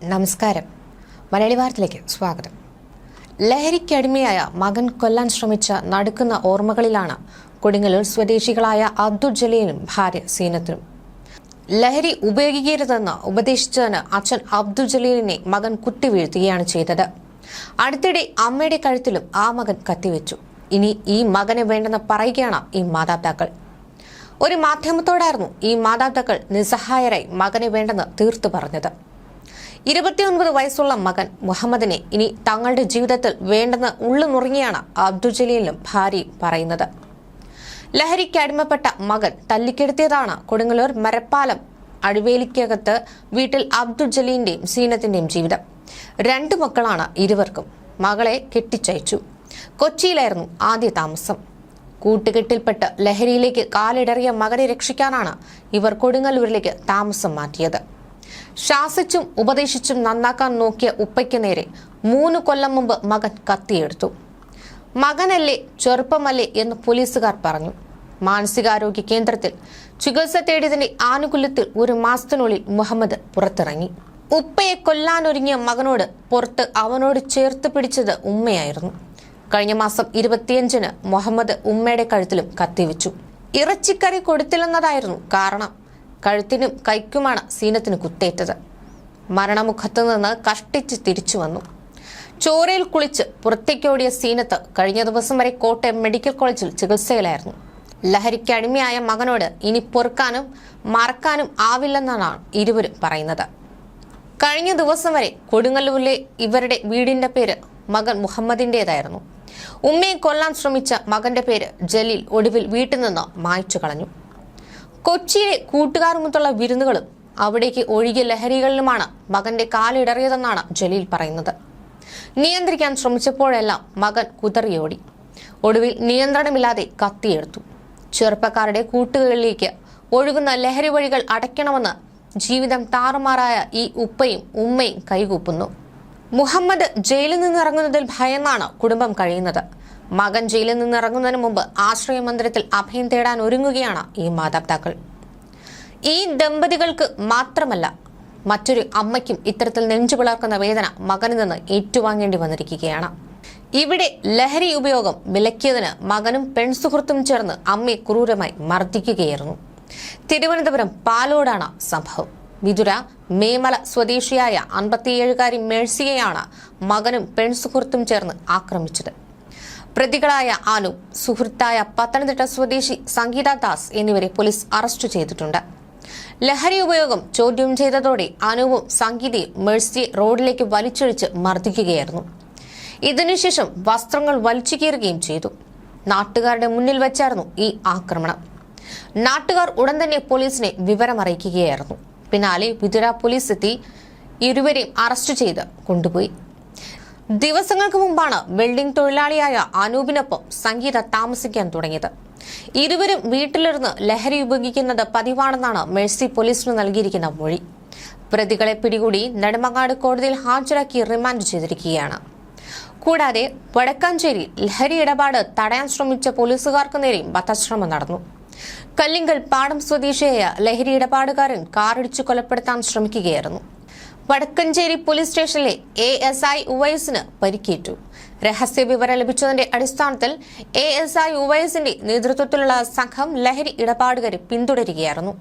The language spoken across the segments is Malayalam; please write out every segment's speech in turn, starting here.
നമസ്കാരം. മലയാളി വാർത്തയിലേക്ക് സ്വാഗതം. ലഹരിക്കടിമയായ മകൻ കൊല്ലാൻ ശ്രമിച്ച നടുക്കുന്ന ഓർമ്മകളിലാണ് കൊടുങ്ങല്ലൂർ സ്വദേശികളായ അബ്ദുൾ ജലീലും ഭാര്യ സീനത്തിനും. ലഹരി ഉപയോഗിക്കരുതെന്ന് ഉപദേശിച്ചതിന് അച്ഛൻ അബ്ദുൾ ജലീലിനെ മകൻ കുത്തിവീഴ്ത്തുകയാണ് ചെയ്തത്. അടുത്തിടെ അമ്മയുടെ കഴുത്തിലും ആ മകൻ കത്തിവെച്ചു. ഇനി ഈ മകനെ വേണ്ടെന്ന് പറയുകയാണ് ഈ മാതാപിതാക്കൾ. ഒരു മാധ്യമത്തോടായിരുന്നു ഈ മാതാപിതാക്കൾ നിസ്സഹായരായി മകനെ വേണ്ടെന്ന് തീർത്തു പറഞ്ഞത്. 29 വയസ്സുള്ള മകൻ മുഹമ്മദിനെ ഇനി തങ്ങളുടെ ജീവിതത്തിൽ വേണ്ടെന്ന് ഉള്ളുനുറങ്ങിയാണ് അബ്ദുൾ ജലീലിനും ഭാര്യയും പറയുന്നത്. ലഹരിക്കടിമപ്പെട്ട മകൻ തല്ലിക്കെടുത്തിയതാണ് കൊടുങ്ങല്ലൂർ മരപ്പാലം അഴുവേലിക്കകത്ത് വീട്ടിൽ അബ്ദുൾ ജലീലിന്റെയും സീനത്തിന്റെയും ജീവിതം. 2 മക്കളാണ് ഇരുവർക്കും. മകളെ കെട്ടിച്ചയച്ചു. കൊച്ചിയിലായിരുന്നു ആദ്യ താമസം. കൂട്ടുകെട്ടിൽപ്പെട്ട് ലഹരിയിലേക്ക് കാലിടറിയ മകനെ രക്ഷിക്കാനാണ് ഇവർ കൊടുങ്ങല്ലൂരിലേക്ക് താമസം മാറ്റിയത്. ശാസിച്ചും ഉപദേശിച്ചും നന്നാക്കാൻ നോക്കിയ ഉപ്പയ്ക്ക് നേരെ 3 കൊല്ലം മുമ്പ് മകൻ കത്തിയെടുത്തു. മകനല്ലേ, ചെറുപ്പമല്ലേ എന്ന് പോലീസുകാർ പറഞ്ഞു. മാനസികാരോഗ്യ കേന്ദ്രത്തിൽ ചികിത്സ തേടിയതിന്റെ ആനുകൂല്യത്തിൽ 1 മാസത്തിനുള്ളിൽ മുഹമ്മദ് പുറത്തിറങ്ങി. ഉപ്പയെ കൊല്ലാനൊരുങ്ങിയ മകനോട് പുറത്ത് അവനോട് ചേർത്ത് പിടിച്ചത് ഉമ്മയായിരുന്നു. കഴിഞ്ഞ മാസം 25-ന് മുഹമ്മദ് ഉമ്മയുടെ കഴുത്തിലും കത്തിവെച്ചു. ഇറച്ചിക്കറി കൊടുത്തില്ലെന്നതായിരുന്നു കാരണം. കഴുത്തിനും കൈക്കുമാണ് സീനത്തിന് കുത്തേറ്റത്. മരണമുഖത്ത് നിന്ന് കഷ്ടിച്ച് തിരിച്ചു വന്നു. ചോരയിൽ കുളിച്ച് പുറത്തേക്കോടിയ സീനത്ത് കഴിഞ്ഞ ദിവസം വരെ കോട്ടയം മെഡിക്കൽ കോളേജിൽ ചികിത്സയിലായിരുന്നു. ലഹരിക്ക് അടിമയായ മകനോട് ഇനി പൊറുക്കാനും മറക്കാനും ആവില്ലെന്നാണ് ഇരുവരും പറയുന്നത്. കഴിഞ്ഞ ദിവസം വരെ കൊടുങ്ങല്ലൂരിലെ ഇവരുടെ വീടിന്റെ പേര് മകൻ മുഹമ്മദിന്റേതായിരുന്നു. ഉമ്മയെ കൊല്ലാൻ ശ്രമിച്ച മകന്റെ പേര് ജലീൽ ഒടുവിൽ വീട്ടിൽ നിന്ന് മായ്ച്ചു കളഞ്ഞു. കൊച്ചിയിലെ കൂട്ടുകാരുമൊത്തുള്ള വിരുന്നുകളും അവിടേക്ക് ഒഴുകിയ ലഹരികളിലുമാണ് മകന്റെ കാലിടറിയതെന്നാണ് ജലീൽ പറയുന്നത്. നിയന്ത്രിക്കാൻ ശ്രമിച്ചപ്പോഴെല്ലാം മകൻ കുതറിയോടി. ഒടുവിൽ നിയന്ത്രണമില്ലാതെ കത്തിയെടുത്തു. ചെറുപ്പക്കാരുടെ കൂട്ടുകളിലേക്ക് ഒഴുകുന്ന ലഹരി വഴികൾ അടയ്ക്കണമെന്ന് ജീവിതം താറുമാറായ ഈ ഉപ്പയും ഉമ്മയും കൈകൂപ്പുന്നു. മുഹമ്മദ് ജയിലിൽ നിന്നിറങ്ങുന്നതിൽ ഭയന്നാണ് കുടുംബം കഴിയുന്നത്. മകൻ ജയിലിൽ നിന്നിറങ്ങുന്നതിന് മുമ്പ് ആശ്രയ മന്ദിരത്തിൽ അഭയം തേടാൻ ഒരുങ്ങുകയാണ് ഈ മാതാപിതാക്കൾ. ഈ ദമ്പതികൾക്ക് മാത്രമല്ല, മറ്റൊരു അമ്മയ്ക്കും ഇത്തരത്തിൽ നെഞ്ചു പിളർക്കുന്ന വേദന മകനിൽ നിന്ന് ഏറ്റുവാങ്ങേണ്ടി വന്നിരിക്കുകയാണ്. ഇവിടെ ലഹരി ഉപയോഗം വിലക്കിയതിന് മകനും പെൺസുഹൃത്തും ചേർന്ന് അമ്മയെ ക്രൂരമായി മർദ്ദിക്കുകയായിരുന്നു. തിരുവനന്തപുരം പാലോടാണ് സംഭവം. വിതുര മേമല സ്വദേശിയായ 57-കാരി മേഴ്സിയെയാണ് മകനും പെൺസുഹൃത്തും ചേർന്ന് ആക്രമിച്ചത്. പ്രതികളായ ആനു, സുഹൃത്തായ പത്തനംതിട്ട സ്വദേശി സംഗീത ദാസ് എന്നിവരെ പോലീസ് അറസ്റ്റ് ചെയ്തിട്ടുണ്ട്. ലഹരി ഉപയോഗം ചോദ്യം ചെയ്തതോടെ അനുവും സംഗീതയും മേഴ്സിയെ റോഡിലേക്ക് വലിച്ചൊഴിച്ച് മർദ്ദിക്കുകയായിരുന്നു. ഇതിനുശേഷം വസ്ത്രങ്ങൾ വലിച്ചു കീറുകയും ചെയ്തു. നാട്ടുകാരുടെ മുന്നിൽ വെച്ചായിരുന്നു ഈ ആക്രമണം. നാട്ടുകാർ ഉടൻ തന്നെ പോലീസിനെ വിവരമറിയിക്കുകയായിരുന്നു. പിന്നാലെ വിതുര പോലീസ് എത്തി ഇരുവരെയും അറസ്റ്റ് ചെയ്ത് കൊണ്ടുപോയി. ദിവസങ്ങൾക്ക് മുമ്പാണ് വെൽഡിംഗ് തൊഴിലാളിയായ അനൂപിനൊപ്പം സംഗീത താമസിക്കാൻ തുടങ്ങിയത്. ഇരുവരും വീട്ടിലിരുന്ന് ലഹരി ഉപയോഗിക്കുന്നത് പതിവാണെന്നാണ് മേഴ്സി പോലീസിന് നൽകിയിരിക്കുന്ന മൊഴി. പ്രതികളെ പിടികൂടി നെടുമങ്ങാട് കോടതിയിൽ ഹാജരാക്കി റിമാൻഡ് ചെയ്തിരിക്കുകയാണ്. കൂടാതെ വടക്കാഞ്ചേരി ലഹരി ഇടപാട് തടയാൻ ശ്രമിച്ച പോലീസുകാർക്ക് നേരെയും വധശ്രമം നടന്നു. കല്ലിങ്കൽ പാടം സ്വദേശിയായ ലഹരി ഇടപാടുകാരൻ കാറിടിച്ചു കൊലപ്പെടുത്താൻ ശ്രമിക്കുകയായിരുന്നു. വടക്കഞ്ചേരി പോലീസ് സ്റ്റേഷനിലെ ASI ഉവൈസിന് പരിക്കേറ്റു. രഹസ്യ വിവരം ലഭിച്ചതിന്റെ അടിസ്ഥാനത്തിൽ ASI ഉവൈസിന്റെ നേതൃത്വത്തിലുള്ള സംഘം ലഹരി ഇടപാടുകാരെ പിന്തുടരുകയായിരുന്നു.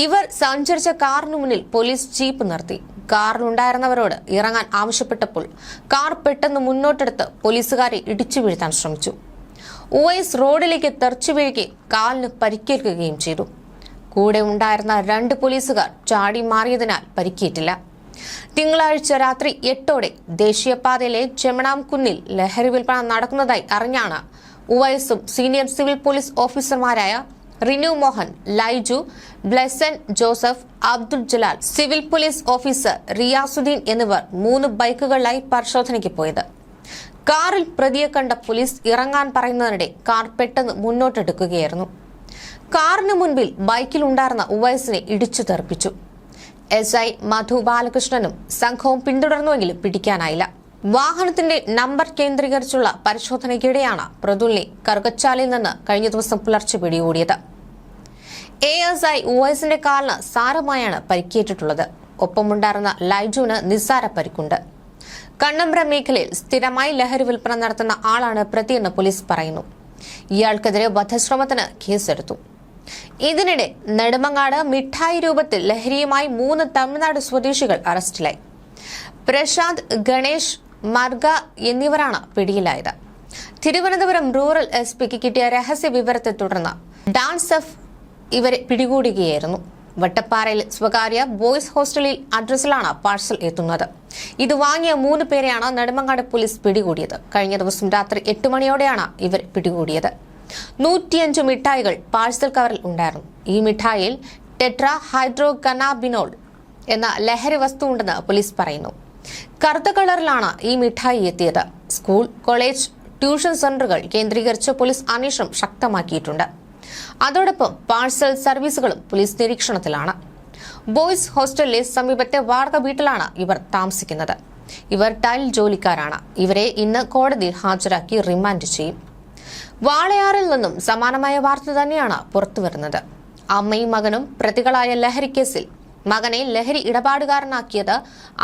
ഇവർ സഞ്ചരിച്ച കാറിന് മുന്നിൽ പോലീസ് ജീപ്പ് നിർത്തി. കാറിലുണ്ടായിരുന്നവരോട് ഇറങ്ങാൻ ആവശ്യപ്പെട്ടപ്പോൾ കാർ പെട്ടെന്ന് മുന്നോട്ടെടുത്ത് പോലീസുകാരെ ഇടിച്ചു വീഴ്ത്താൻ ശ്രമിച്ചു. ഉവൈസ് റോഡിലേക്ക് തെറിച്ചു വീഴുകയും കാലിന് പരിക്കേൽക്കുകയും ചെയ്തു. കൂടെ ഉണ്ടായിരുന്ന 2 പോലീസുകാർ ചാടി മാറിയതിനാൽ പരിക്കേറ്റില്ല. തിങ്കളാഴ്ച രാത്രി 8ഓടെ ദേശീയപാതയിലെ ചെമ്മണാംകുന്നിൽ ലഹരി വിൽപ്പന നടക്കുന്നതായി അറിഞ്ഞാണ് ഉവൈസും സീനിയർ സിവിൽ പോലീസ് ഓഫീസർമാരായ Rinu Mohan, Laiju, Blessen Joseph, Abdul Jalal, civil police officer Riyasuddeen എന്നിവർ 3 ബൈക്കുകളിലായി പരിശോധനയ്ക്ക് പോയത്. കാറിൽ പ്രതിയെ കണ്ട പോലീസ് ഇറങ്ങാൻ പറയുന്നതിനിടെ കാർ പെട്ടെന്ന് മുന്നോട്ടെടുക്കുകയായിരുന്നു. കാറിന് മുൻപിൽ ബൈക്കിലുണ്ടായിരുന്ന ഉവൈസിനെ ഇടിച്ചു തെറിപ്പിച്ചു. SI മധു ബാലകൃഷ്ണനും സംഘവും പിന്തുടർന്നുവെങ്കിലും പിടിക്കാനായില്ല. വാഹനത്തിന്റെ നമ്പർ കേന്ദ്രീകരിച്ചുള്ള പരിശോധനയ്ക്കിടെയാണ് പ്രതുലിനെ കറുകച്ചാലിൽ നിന്ന് കഴിഞ്ഞ ദിവസം പുലർച്ചെ പിടികൂടിയത്. ASI ഉവൈസിന്റെ കാലിന് സാരമായാണ് പരിക്കേറ്റിട്ടുള്ളത്. ഒപ്പമുണ്ടായിരുന്ന ലൈജുവിന് നിസ്സാര പരിക്കുണ്ട്. കണ്ണമ്പ്ര മേഖലയിൽ സ്ഥിരമായി ലഹരി വിൽപ്പന നടത്തുന്ന ആളാണ് പ്രതിയെന്ന് പോലീസ് പറയുന്നു. ഇയാൾക്കെതിരെ വധശ്രമത്തിന് കേസെടുത്തു. ഇതിനിടെ നെടുമങ്ങാട് മിഠായി രൂപത്തിൽ ലഹരിയുമായി 3 തമിഴ്നാട് സ്വദേശികൾ അറസ്റ്റിലായി. പ്രശാന്ത്, ഗണേഷ്, മർഗ എന്നിവരാണ് പിടിയിലായത്. തിരുവനന്തപുരം റൂറൽ എസ്പിക്ക് കിട്ടിയ രഹസ്യ വിവരത്തെ തുടർന്ന് ഡാൻസ് എഫ് ഇവരെ പിടികൂടുകയായിരുന്നു. വട്ടപ്പാറയിൽ സ്വകാര്യ ബോയ്സ് ഹോസ്റ്റലിൽ അഡ്രസ്സിലാണ് പാഴ്സൽ എത്തുന്നത്. ഇത് വാങ്ങിയ 3 പേരെയാണ് നെടുമങ്ങാട് പോലീസ് പിടികൂടിയത്. കഴിഞ്ഞ ദിവസം രാത്രി 8 മണിയോടെയാണ് ഇവർ പിടികൂടിയത്. 105 മിഠായികൾ പാഴ്സൽ കവറിൽ ഉണ്ടായിരുന്നു. ഈ മിഠായിയിൽ ടെട്രാ ഹൈഡ്രോ കനാബിനോൾ എന്ന ലഹരി വസ്തു ഉണ്ടെന്ന് പോലീസ് പറയുന്നു. കറുത്ത കളറിലാണ് ഈ മിഠായി എത്തിയത്. സ്കൂൾ, കോളേജ്, ട്യൂഷൻ സെന്ററുകൾ കേന്ദ്രീകരിച്ച് പോലീസ് അന്വേഷണം ശക്തമാക്കിയിട്ടുണ്ട്. അതോടൊപ്പം പാഴ്സൽ സർവീസുകളും പോലീസ് നിരീക്ഷണത്തിലാണ്. ബോയ്സ് ഹോസ്റ്റലിലെ സമീപത്തെ വാടക വീട്ടിലാണ് ഇവർ താമസിക്കുന്നത്. ഇവർ ടൈൽ ജോലിക്കാരാണ്. ഇവരെ ഇന്ന് കോടതിയിൽ ഹാജരാക്കി റിമാൻഡ് ചെയ്യും. വാളയാറിൽ നിന്നും സമാനമായ വാർത്ത തന്നെയാണ് പുറത്തുവരുന്നത്. അമ്മയും മകനും പ്രതികളായ ലഹരി കേസിൽ മകനെ ലഹരി ഇടപാടുകാരനാക്കിയത്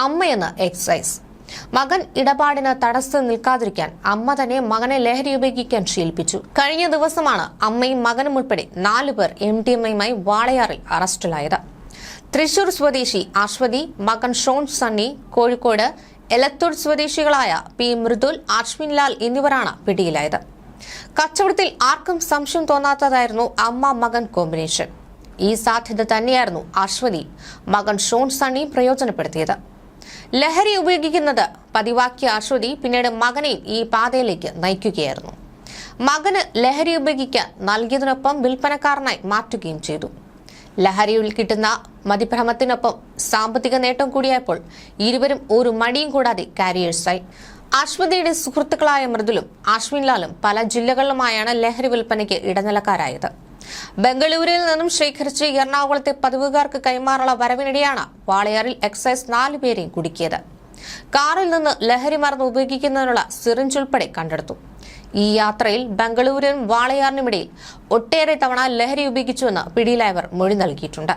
അമ്മയെന്ന് എക്സൈസ്. മകൻ ഇടപാടിന് തടസ്സം നിൽക്കാതിരിക്കാൻ അമ്മ തന്നെ മകനെ ലഹരി ഉപയോഗിക്കാൻ ശീലിപ്പിച്ചു. കഴിഞ്ഞ ദിവസമാണ് അമ്മയും മകനും ഉൾപ്പെടെ 4 പേർ MDMAയുമായി വാളയാറിൽ അറസ്റ്റിലായത്. തൃശൂർ സ്വദേശി അശ്വതി, മകൻ ഷോൺ സണ്ണി, കോഴിക്കോട് എലത്തൂർ സ്വദേശികളായ പി മൃദുൽ, അശ്വിൻ ലാൽ എന്നിവരാണ് പിടിയിലായത്. കച്ചവടത്തിൽ ആർക്കും സംശയം തോന്നാത്തതായിരുന്നു അമ്മ മകൻ കോമ്പിനേഷൻ. ഈ സാധ്യത തന്നെയായിരുന്നു അശ്വതി, മകൻ ഷോൺ സണ്ണി പ്രയോജനപ്പെടുത്തിയത്. ലഹരി ഉപയോഗിക്കുന്നത് പതിവാക്കിയ അശ്വതി പിന്നീട് മകനെയും ഈ പാതയിലേക്ക് നയിക്കുകയായിരുന്നു. മകന് ലഹരി ഉപയോഗിക്കാൻ നൽകിയതിനൊപ്പം വിൽപ്പനക്കാരനായി മാറ്റുകയും ചെയ്തു. ലഹരിയിൽ കിട്ടുന്ന മതിഭ്രമത്തിനൊപ്പം സാമ്പത്തിക നേട്ടം കൂടിയായപ്പോൾ ഇരുവരും ഒരു മടിയും കൂടാതെ കാരിയേഴ്സായി. അശ്വതിയുടെ സുഹൃത്തുക്കളായ മൃദുലും അശ്വിൻ ലാലും പല ജില്ലകളിലുമായാണ് ലഹരി വിൽപ്പനയ്ക്ക് ഇടനിലക്കാരായത്. ബംഗളൂരുവിൽ നിന്നും ശേഖരിച്ച് എറണാകുളത്തെ പതിവുകാർക്ക് കൈമാറുള്ള വരവിനിടെയാണ് വാളയാറിൽ എക്സൈസ് 4 പേരെയും കുടുക്കിയത്. കാറിൽ നിന്ന് ലഹരി മരുന്ന് ഉപയോഗിക്കുന്നതിനുള്ള സിറിഞ്ച് ഉൾപ്പെടെ കണ്ടെടുത്തു. ഈ യാത്രയിൽ ബംഗളൂരുവിനും വാളയാറിനുമിടയിൽ ഒട്ടേറെ തവണ ലഹരി ഉപയോഗിച്ചുവെന്ന് പിടിയിലായവർ മൊഴി നൽകിയിട്ടുണ്ട്.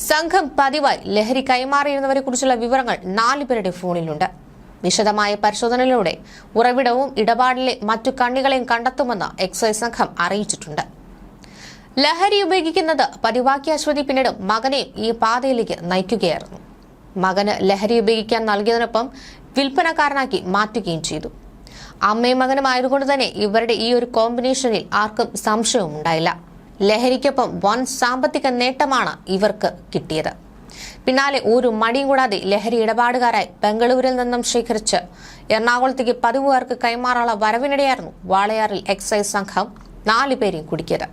സംഘം പതിവായി ലഹരി കൈമാറിയിരുന്നവരെ കുറിച്ചുള്ള വിവരങ്ങൾ 4 പേരുടെ ഫോണിലുണ്ട്. വിശദമായ പരിശോധനയിലൂടെ ഉറവിടവും ഇടപാടിലെ മറ്റു കണ്ണികളെയും കണ്ടെത്തുമെന്ന് എക്സൈസ് സംഘം അറിയിച്ചിട്ടുണ്ട്. ലഹരി ഉപയോഗിക്കുന്നത് പതിവാക്കിയ അശ്വതി പിന്നീട് മകനെ ഈ പാതയിലേക്ക് നയിക്കുകയായിരുന്നു. മകന് ലഹരി ഉപയോഗിക്കാൻ നൽകിയതിനൊപ്പം വിൽപ്പനക്കാരനാക്കി മാറ്റുകയും ചെയ്തു. അമ്മയും മകനും ആയതുകൊണ്ട് തന്നെ ഇവരുടെ ഈ ഒരു കോമ്പിനേഷനിൽ ആർക്കും സംശയവും ഉണ്ടായില്ല. ലഹരിക്കൊപ്പം വൻ സാമ്പത്തിക നേട്ടമാണ് ഇവർക്ക് കിട്ടിയത്. പിന്നാലെ ഒരു മടിയും കൂടാതെ ലഹരി ഇടപാടുകാരായി ബംഗളൂരിൽ നിന്നും ശേഖരിച്ച് എറണാകുളത്തേക്ക് പതിവുകാർക്ക് കൈമാറാനുള്ള വരവിനിടെയായിരുന്നു വാളയാറിൽ എക്സൈസ് സംഘം 4 പേരെയും കുടുക്കിയത്.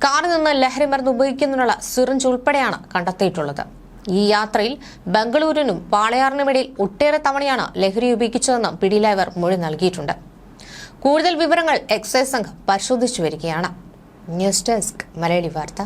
കാറിൽ നിന്ന് ലഹരി മരുന്ന് ഉപയോഗിക്കുന്നതിനുള്ള സിറിഞ്ച് ഉൾപ്പെടെയാണ് കണ്ടെത്തിയിട്ടുള്ളത്. ഈ യാത്രയിൽ ബംഗളൂരുവിനും വാളയാറിനുമിടയിൽ ഒട്ടേറെ തവണയാണ് ലഹരി ഉപയോഗിച്ചതെന്നും പിടിയിലായവർ മൊഴി നൽകിയിട്ടുണ്ട്. കൂടുതൽ വിവരങ്ങൾ എക്സൈസ് സംഘം പരിശോധിച്ചു വരികയാണ്. ന്യൂസ് ഡെസ്ക് മലയാളി വാർത്ത.